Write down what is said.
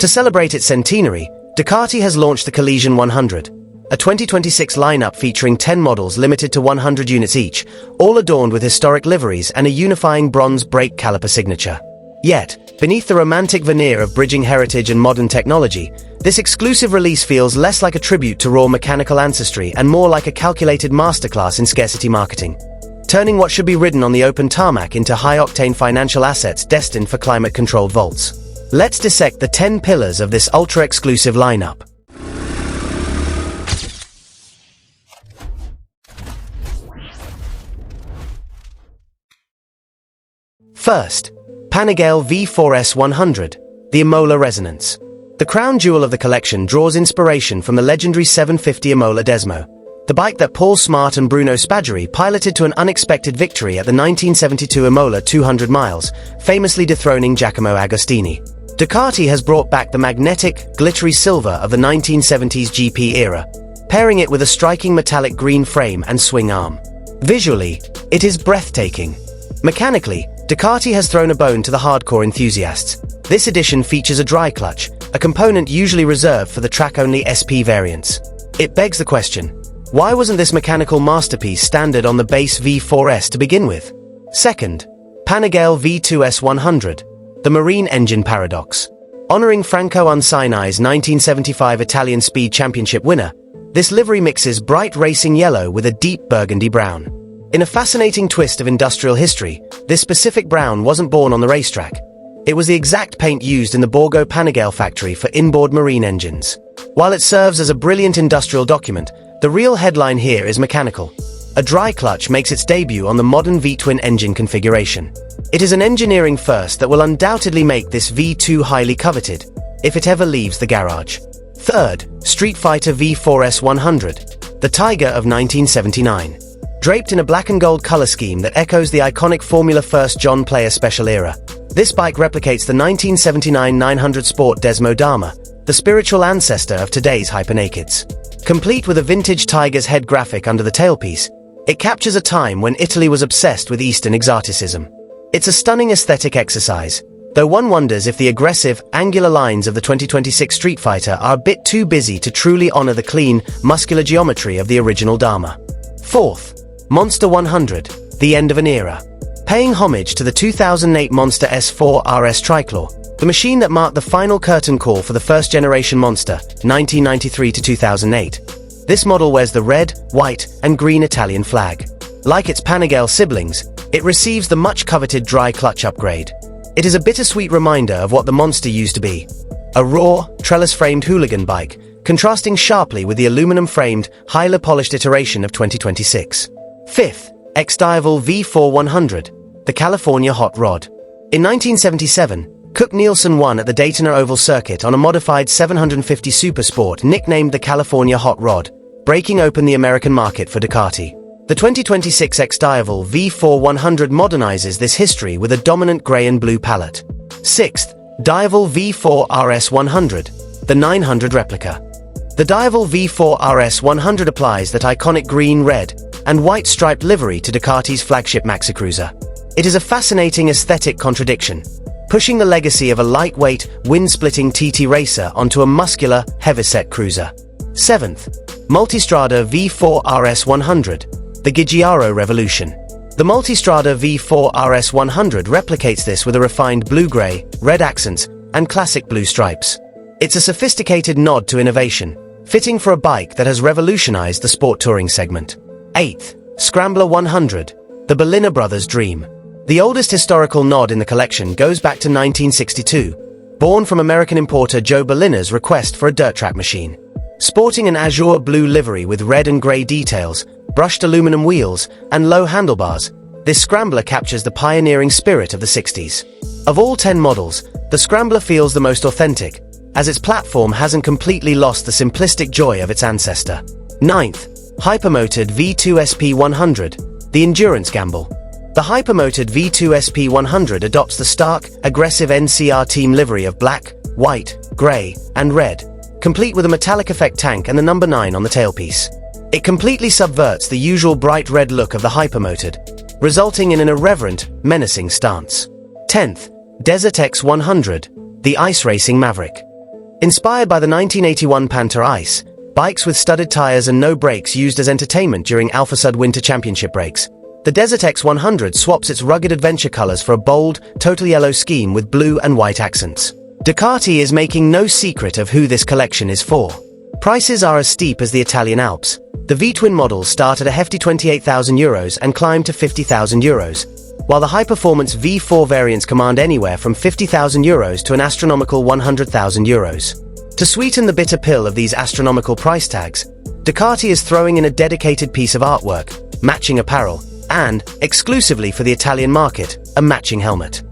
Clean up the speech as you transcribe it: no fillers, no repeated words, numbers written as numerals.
To celebrate its centenary, Ducati has launched the Collezione 100, a 2026 lineup featuring 10 models limited to 100 units each, all adorned with historic liveries and a unifying bronze brake caliper signature. Yet, beneath the romantic veneer of bridging heritage and modern technology, this exclusive release feels less like a tribute to raw mechanical ancestry and more like a calculated masterclass in scarcity marketing, turning what should be ridden on the open tarmac into high-octane financial assets destined for climate-controlled vaults. Let's dissect the 10 pillars of this ultra-exclusive lineup. First, Panigale V4S 100, the Imola Resonance. The crown jewel of the collection draws inspiration from the legendary 750 Imola Desmo, the bike that Paul Smart and Bruno Spaggiari piloted to an unexpected victory at the 1972 Imola 200 miles, famously dethroning Giacomo Agostini. Ducati has brought back the magnetic, glittery silver of the 1970s GP era, pairing it with a striking metallic green frame and swing arm. Visually, it is breathtaking. Mechanically, Ducati has thrown a bone to the hardcore enthusiasts. This edition features a dry clutch, a component usually reserved for the track-only SP variants. It begs the question, why wasn't this mechanical masterpiece standard on the base V4S to begin with? Second, Panigale V2S 100, the Marine Engine Paradox. Honoring Franco Unsinai's 1975 Italian Speed Championship winner, this livery mixes bright racing yellow with a deep burgundy brown. In a fascinating twist of industrial history, this specific brown wasn't born on the racetrack. It was the exact paint used in the Borgo Panigale factory for inboard marine engines. While it serves as a brilliant industrial document, the real headline here is mechanical. A dry clutch makes its debut on the modern V-twin engine configuration. It is an engineering first that will undoubtedly make this V2 highly coveted, if it ever leaves the garage. Third, Street Fighter V4S 100, the Tiger of 1979. Draped in a black and gold color scheme that echoes the iconic Formula First John Player Special era, this bike replicates the 1979 900 Sport Desmo Dama, the spiritual ancestor of today's hypernakeds. Complete with a vintage tiger's head graphic under the tailpiece, it captures a time when Italy was obsessed with Eastern exoticism. It's a stunning aesthetic exercise, though one wonders if the aggressive, angular lines of the 2026 Street Fighter are a bit too busy to truly honor the clean, muscular geometry of the original Dama. Fourth, Monster 100, the end of an era. Paying homage to the 2008 Monster S4 RS Trichlor, the machine that marked the final curtain call for the first-generation Monster, 1993 to 2008. This model wears the red, white, and green Italian flag. Like its Panigale siblings, it receives the much-coveted dry clutch upgrade. It is a bittersweet reminder of what the Monster used to be. A raw, trellis-framed hooligan bike, contrasting sharply with the aluminum-framed, highly polished iteration of 2026. Fifth, Xdiavel V4 100, the California Hot Rod. In 1977, Cook Nielsen won at the Daytona Oval Circuit on a modified 750 Super Sport nicknamed the California Hot Rod, breaking open the American market for Ducati. The 2026 Xdiavel V4 100 modernizes this history with a dominant grey and blue palette. Sixth, Diavel V4 RS 100, the 900 replica. The Diavel V4 RS 100 applies that iconic green, red, and white striped livery to Ducati's flagship maxicruiser. It is a fascinating aesthetic contradiction, pushing the legacy of a lightweight, wind-splitting TT racer onto a muscular, heavyset cruiser. Seventh, Multistrada V4 RS 100, the Giugiaro Revolution. The Multistrada V4 RS 100 replicates this with a refined blue-gray, red accents, and classic blue stripes. It's a sophisticated nod to innovation, fitting for a bike that has revolutionized the sport touring segment. Eighth, Scrambler 100, the Berliner brothers' dream. The oldest historical nod in the collection goes back to 1962, born from American importer Joe Berliner's request for a dirt track machine. Sporting an azure blue livery with red and grey details, brushed aluminum wheels, and low handlebars, this Scrambler captures the pioneering spirit of the 60s. Of all 10 models, the Scrambler feels the most authentic, as its platform hasn't completely lost the simplistic joy of its ancestor. Ninth, Hypermotored V2 SP 100, the Endurance Gamble. The Hypermotored V2 SP 100 adopts the stark, aggressive NCR team livery of black, white, grey, and red, complete with a metallic effect tank and the number 9 on the tailpiece. It completely subverts the usual bright red look of the Hypermotored, resulting in an irreverent, menacing stance. 10th, desertx 100, the Ice Racing Maverick. Inspired by the 1981 Panther Ice, bikes with studded tires and no brakes used as entertainment during AlphaSud Winter Championship breaks, the desertx 100 swaps its rugged adventure colors for a bold, total yellow scheme with blue and white accents. Ducati is making no secret of who this collection is for. Prices are as steep as the Italian Alps. The V-twin models start at a hefty €28,000 and climb to €50,000, while the high-performance V4 variants command anywhere from €50,000 to an astronomical €100,000. To sweeten the bitter pill of these astronomical price tags, Ducati is throwing in a dedicated piece of artwork, matching apparel, and, exclusively for the Italian market, a matching helmet.